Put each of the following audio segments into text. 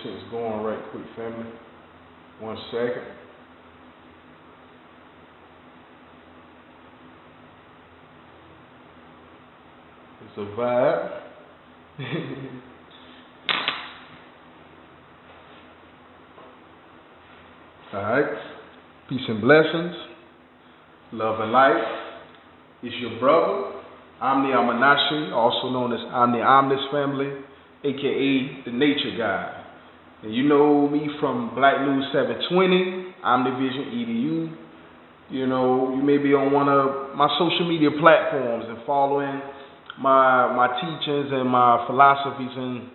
shit's going right quick, family. 1 second. It's a vibe. Alright. Peace and blessings. Love and light. It's your brother, Omni Amanashi, also known as Omni Omnis family, aka the Nature Guy. And you know me from Black News 720, Omnivision EDU. You know, you may be on one of my social media platforms and following my teachings and my philosophies and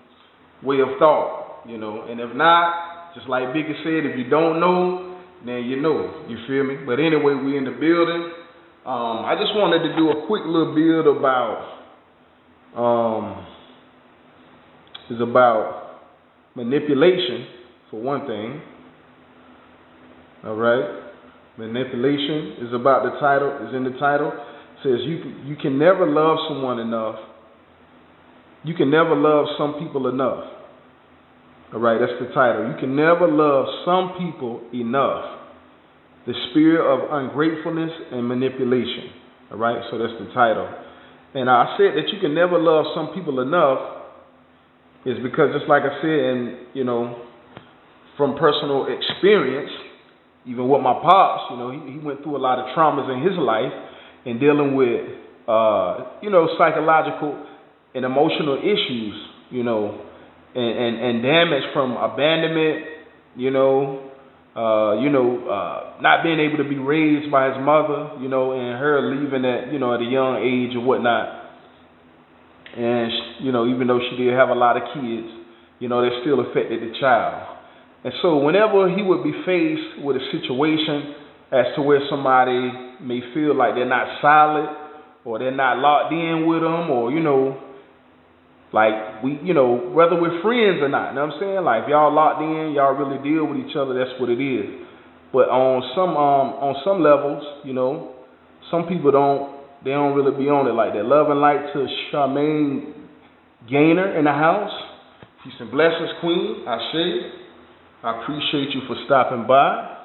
way of thought, you know. And if not, just like Biggie said, if you don't know, then you know, you feel me? But anyway, we in the building. I just wanted to do a quick little build about, it's about manipulation, for one thing. All right? Manipulation is about the title, is in the title. It says you can never love someone enough. You can never love some people enough. All right, that's the title. You can never love some people enough. The spirit of ungratefulness and manipulation. All right, so that's the title. And I said that you can never love some people enough is because, just like I said, and you know, from personal experience, even with my pops, you know, he went through a lot of traumas in his life and dealing with, you know, psychological and emotional issues, you know, and damage from abandonment, not being able to be raised by his mother, you know, and her leaving at, you know, at a young age or whatnot. And, you know, even though she did have a lot of kids, you know, that still affected the child. And so whenever he would be faced with a situation as to where somebody may feel like they're not solid or they're not locked in with them, or, you know, like we, you know, whether we're friends or not, you know what I'm saying? Like if y'all locked in, y'all really deal with each other, that's what it is. But on some levels, you know, some people don't really be on it like that. Love and light to Charmaine Gaynor in the house. Peace and blessings, Queen. I appreciate you for stopping by.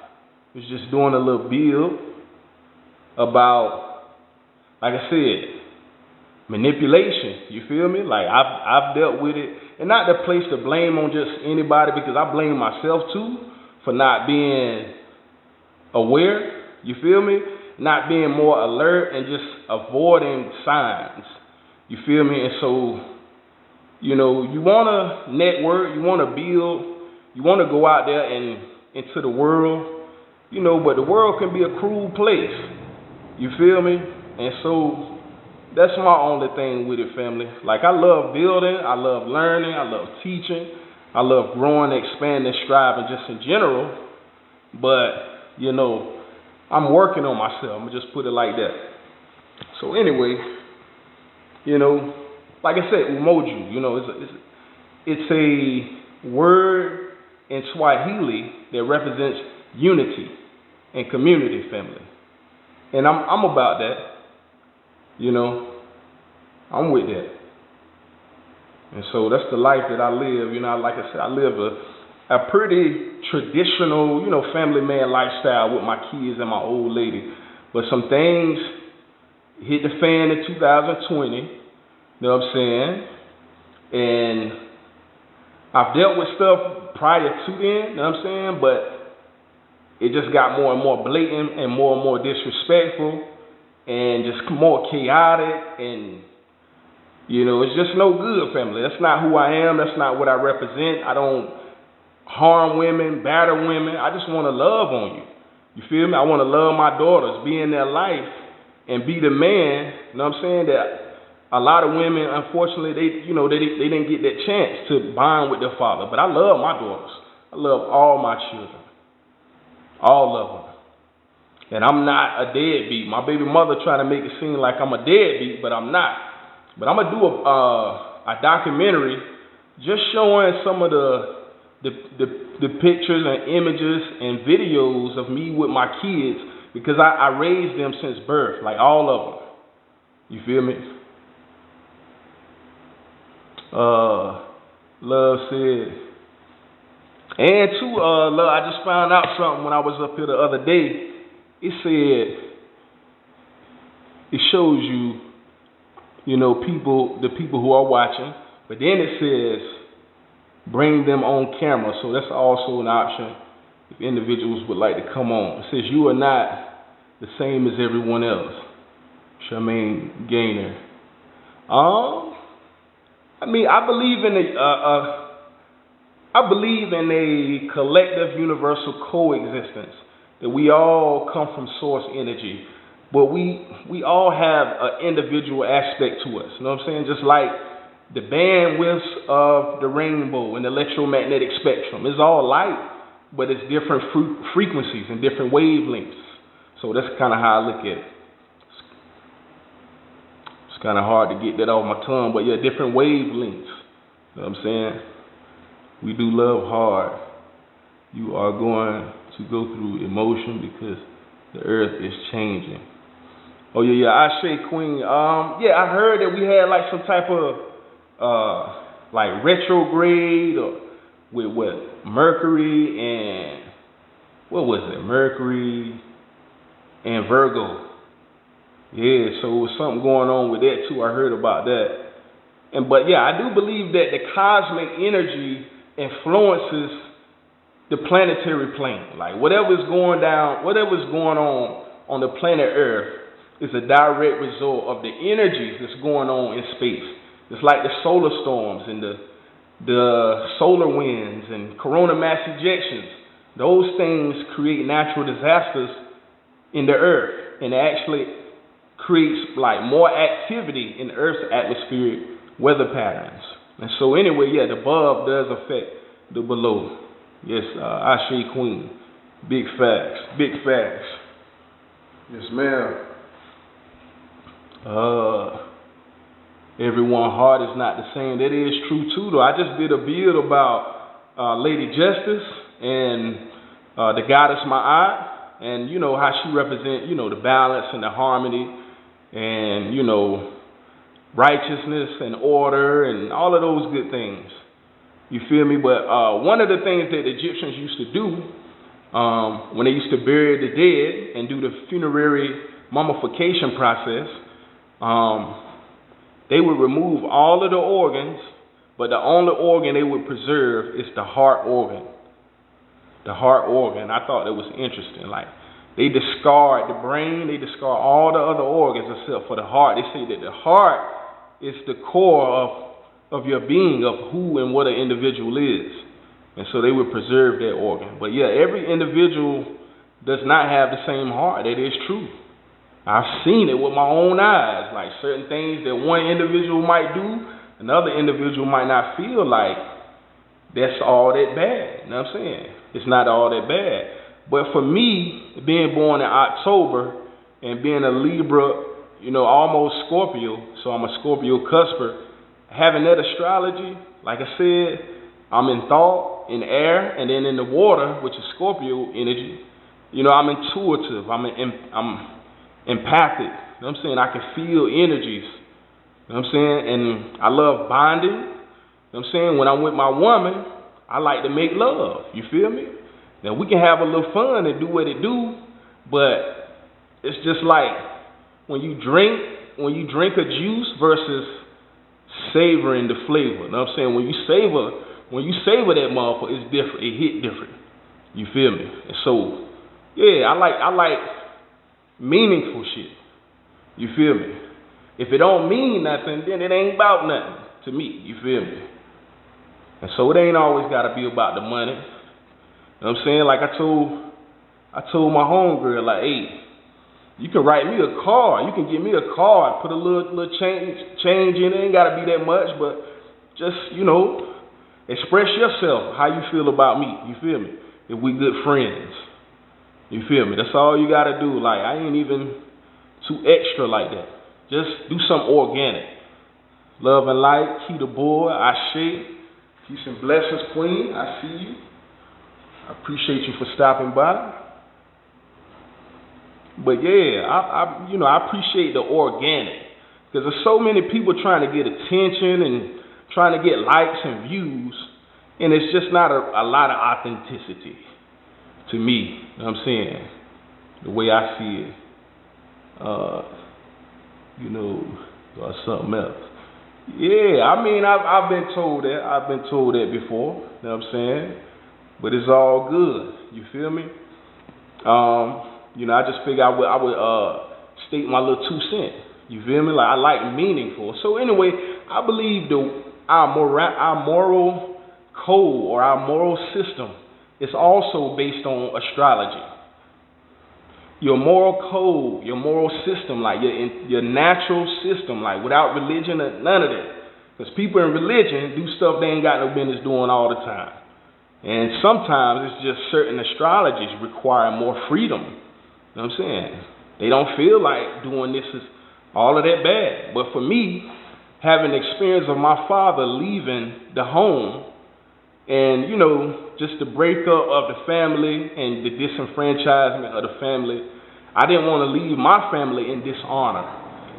Was just doing a little build about, like I said, manipulation. You feel me? Like I've dealt with it, and not to place the blame on just anybody, because I blame myself too for not being aware. You feel me? Not being more alert and just avoiding signs. You feel me? And so, you know, you want to network, you want to build, you want to go out there and into the world, you know, but the world can be a cruel place. You feel me? And so that's my only thing with it, family. Like, I love building, I love learning, I love teaching, I love growing, expanding, striving just in general. But, you know, I'm working on myself. I'm going to just put it like that. So anyway, you know, like I said, umoja, you know, it's a word in Swahili that represents unity and community, family. And I'm about that. You know, I'm with that. And so that's the life that I live. You know, like I said, I live a pretty traditional, you know, family man lifestyle with my kids and my old lady. But some things hit the fan in 2020, you know what I'm saying? And I've dealt with stuff prior to then, you know what I'm saying? But it just got more and more blatant and more disrespectful and just more chaotic, and, you know, it's just no good, family. That's not who I am. That's not what I represent. I don't harm women, batter women. I just want to love on you. You feel me? I want to love my daughters, be in their life, and be the man. You know what I'm saying? That a lot of women, unfortunately, they didn't get that chance to bond with their father. But I love my daughters. I love all my children, all of them. And I'm not a deadbeat. My baby mother trying to make it seem like I'm a deadbeat, but I'm not. But I'm gonna do a documentary just showing some of the pictures and images and videos of me with my kids, because I raised them since birth, like all of them. You feel me? Love said, And too, love, I just found out something when I was up here the other day. It said it shows you, the people who are watching, but then it says bring them on camera. So that's also an option if individuals would like to come on. It says you are not the same as everyone else. Charmaine Gaynor. I mean, I believe in a collective universal coexistence, that we all come from source energy, but we all have an individual aspect to us. You know what I'm saying? Just like the bandwidths of the rainbow and the electromagnetic spectrum. It's all light, but it's different frequencies and different wavelengths. So that's kind of how I look at it. It's kind of hard to get that off my tongue, but yeah, different wavelengths. You know what I'm saying? We do love hard. You are going to go through emotion because the earth is changing. Oh yeah, Ashe Queen. Yeah, I heard that we had like some type of like retrograde or with what Mercury and what was it? Mercury and Virgo. Yeah, so it was something going on with that too. I heard about that. But yeah, I do believe that the cosmic energy influences the planetary plane. Like whatever's going on the planet Earth is a direct result of the energies that's going on in space. It's like the solar storms and the solar winds and corona mass ejections. Those things create natural disasters in the Earth, and it actually creates like more activity in the Earth's atmospheric weather patterns. And so anyway, yeah, the above does affect the below. Yes, Ashe Queen. Big facts. Big facts. Yes, ma'am. Everyone's heart is not the same. That is true too, though. I just did a build about Lady Justice and the goddess Ma'at, and you know how she represents, the balance and the harmony, and righteousness and order and all of those good things. You feel me? But one of the things that the Egyptians used to do when they used to bury the dead and do the funerary mummification process, they would remove all of the organs, but the only organ they would preserve is the heart organ. The heart organ. I thought that was interesting. Like, they discard the brain, they discard all the other organs except for the heart. They say that the heart is the core of your being, of who and what an individual is. And so they would preserve that organ. But yeah, every individual does not have the same heart. That is true. I've seen it with my own eyes. Like certain things that one individual might do, another individual might not feel like that's all that bad. You know what I'm saying? It's not all that bad. But for me, being born in October and being a Libra, almost Scorpio, so I'm a Scorpio cusper, having that astrology, like I said, I'm in thought, in air, and then in the water, which is Scorpio energy. I'm intuitive, I'm empathic. You know what I'm saying? I can feel energies. You know what I'm saying? And I love bonding. You know what I'm saying? When I'm with my woman, I like to make love. You feel me? Now we can have a little fun and do what it do, but it's just like when you drink a juice versus savoring the flavor. You know what I'm saying? When you savor that motherfucker, it's different. It hit different. You feel me? And so, yeah, I like meaningful shit. You feel me? If it don't mean nothing, then it ain't about nothing to me. You feel me? And so it ain't always gotta be about the money. You know what I'm saying? Like I told my homegirl, like, hey, you can write me a card. You can give me a card, put a little change in it. Ain't gotta be that much, but just, express yourself, how you feel about me. You feel me? If we good friends. You feel me? That's all you gotta do. Like, I ain't even too extra like that. Just do something organic. Love and light, Key the boy, Ashe. Peace and blessings, Queen. I see you. I appreciate you for stopping by. But yeah, I appreciate the organic, because there's so many people trying to get attention and trying to get likes and views, And it's just not a lot of authenticity to me. You know what I'm saying? The way I see it. Or something else. Yeah, I mean, I've been told that. I've been told that before. You know what I'm saying? But it's all good. You feel me? I just figured I would state my little 2 cents. You feel me? Like, I like meaningful. So anyway, I believe our moral code or our moral system is also based on astrology. Your moral code, your moral system, like your natural system, like without religion or none of that. Because people in religion do stuff they ain't got no business doing all the time. And sometimes it's just certain astrologies require more freedom. You know what I'm saying? They don't feel like doing this is all of that bad. But for me, having the experience of my father leaving the home and, just the breakup of the family and the disenfranchisement of the family, I didn't want to leave my family in dishonor.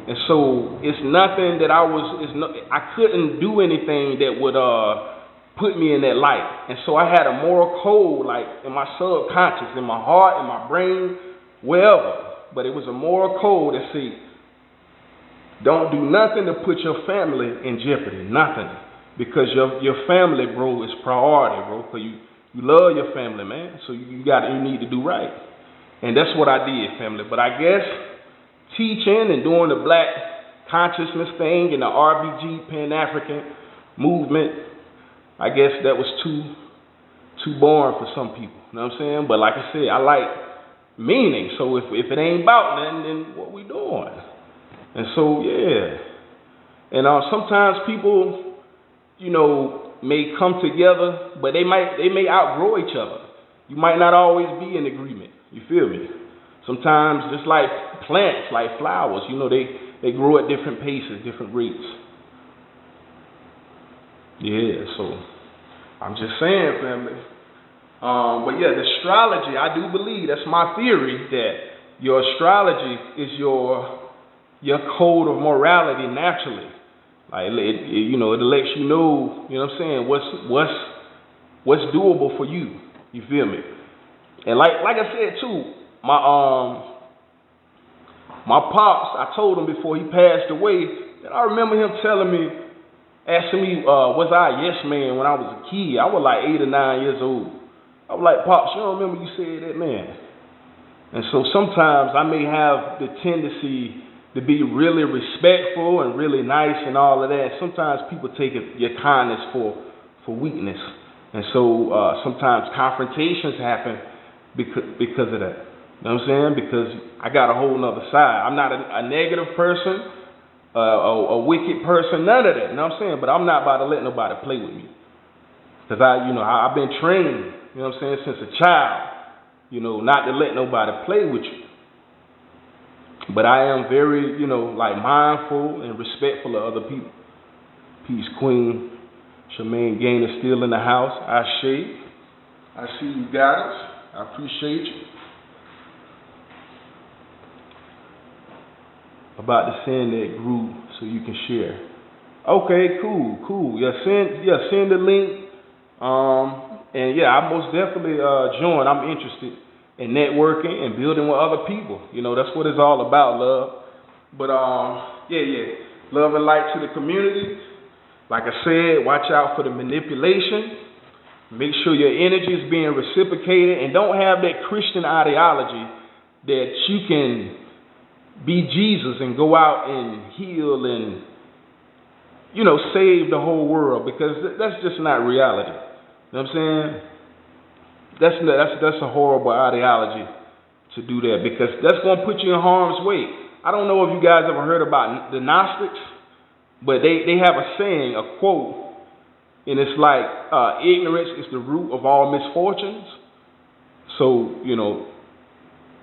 And so it's nothing that I couldn't do anything that would put me in that light. And so I had a moral code, like in my subconscious, in my heart, in my brain, wherever. But it was a moral code that said, don't do nothing to put your family in jeopardy, nothing. Because your family, bro, is priority, bro. Because you love your family, man. So you need to do right. And that's what I did, family. But I guess teaching and doing the black consciousness thing and the RBG Pan-African movement, I guess that was too boring for some people. You know what I'm saying? But like I said, I like meaning. So if it ain't about nothing, then what we doing? And so, yeah. And sometimes people, may come together, but they may outgrow each other. You might not always be in agreement. You feel me? Sometimes, just like plants, like flowers, they grow at different paces, different rates. Yeah, so I'm just saying, family. But yeah, the astrology, I do believe, that's my theory, that your astrology is your code of morality naturally. Like, it lets you know, what I'm saying, what's doable for you. You feel me? And like I said too, my pops, I told him before he passed away, that I remember him asking me, was I a yes man when I was a kid? I was like 8 or 9 years old. I was like, Pops, you don't remember you said that, man? And so sometimes I may have the tendency to be really respectful and really nice and all of that. Sometimes people take your kindness for weakness. And so sometimes confrontations happen because of that. You know what I'm saying? Because I got a whole nother side. I'm not a negative person, a wicked person, none of that. You know what I'm saying? But I'm not about to let nobody play with me. Because I've been trained, you know what I'm saying, since a child, not to let nobody play with you. But I am very, mindful and respectful of other people. Peace, Queen. Charmaine Gaynor still in the house. Ashe. I see you guys. I appreciate you. About to send that group so you can share. Okay, cool. Yeah, send the link. And yeah, I most definitely join. I'm interested in networking and building with other people. That's what it's all about, love. But yeah. Love and light to the community. Like I said, watch out for the manipulation. Make sure your energy is being reciprocated, and don't have that Christian ideology that you can be Jesus and go out and heal and save the whole world, because that's just not reality. You know what I'm saying? That's a horrible ideology to do that, because that's going to put you in harm's way. I don't know if you guys ever heard about the Gnostics, but they have a saying, a quote, and it's like, ignorance is the root of all misfortunes. So,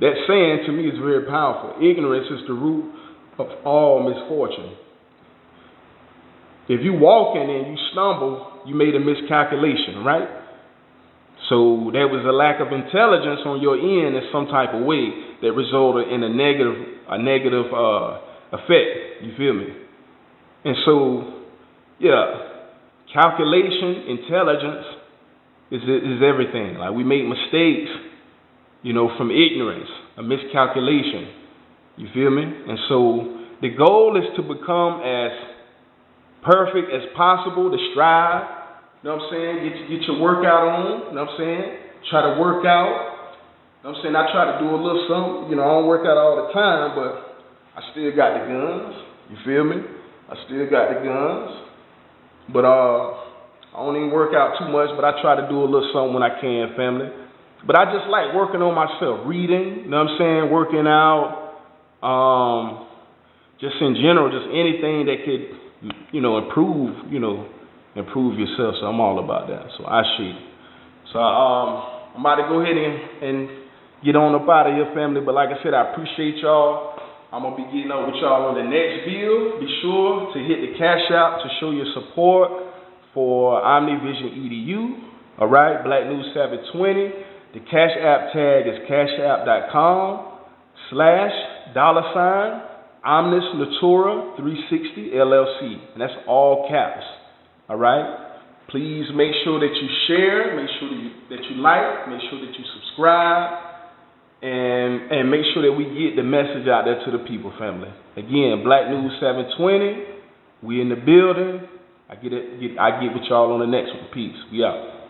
that saying to me is very powerful. Ignorance is the root of all misfortune. If you walking and you stumble, you made a miscalculation, right? So there was a lack of intelligence on your end in some type of way that resulted in a negative effect. You feel me? And so, yeah, calculation, intelligence, is everything. Like, we make mistakes, you know, from ignorance, a miscalculation. You feel me? And so the goal is to become as perfect as possible, to strive. You know what I'm saying? Get your workout on. You know what I'm saying? Try to work out. You know what I'm saying? I try to do a little something. You know, I don't work out all the time, but I still got the guns. You feel me? I still got the guns. But I don't even work out too much, but I try to do a little something when I can, family. But I just like working on myself, reading, you know what I'm saying, working out, just in general, just anything that could, you know, improve yourself. So I'm all about that. So I see. So I'm about to go ahead and get on up out of here, family. But like I said, I appreciate y'all. I'm going to be getting up with y'all on the next video. Be sure to hit the Cash App to show your support for OmniVision EDU. All right, Black News Savage 20. The Cash App tag is cashapp.com/$Omnis Natura 360 LLC. And that's all caps. All right. Please make sure that you share, make sure that you like, make sure that you subscribe, and make sure that we get the message out there to the people, family. Again, Black News 720, we in the building. I get with y'all on the next one. Peace. We out.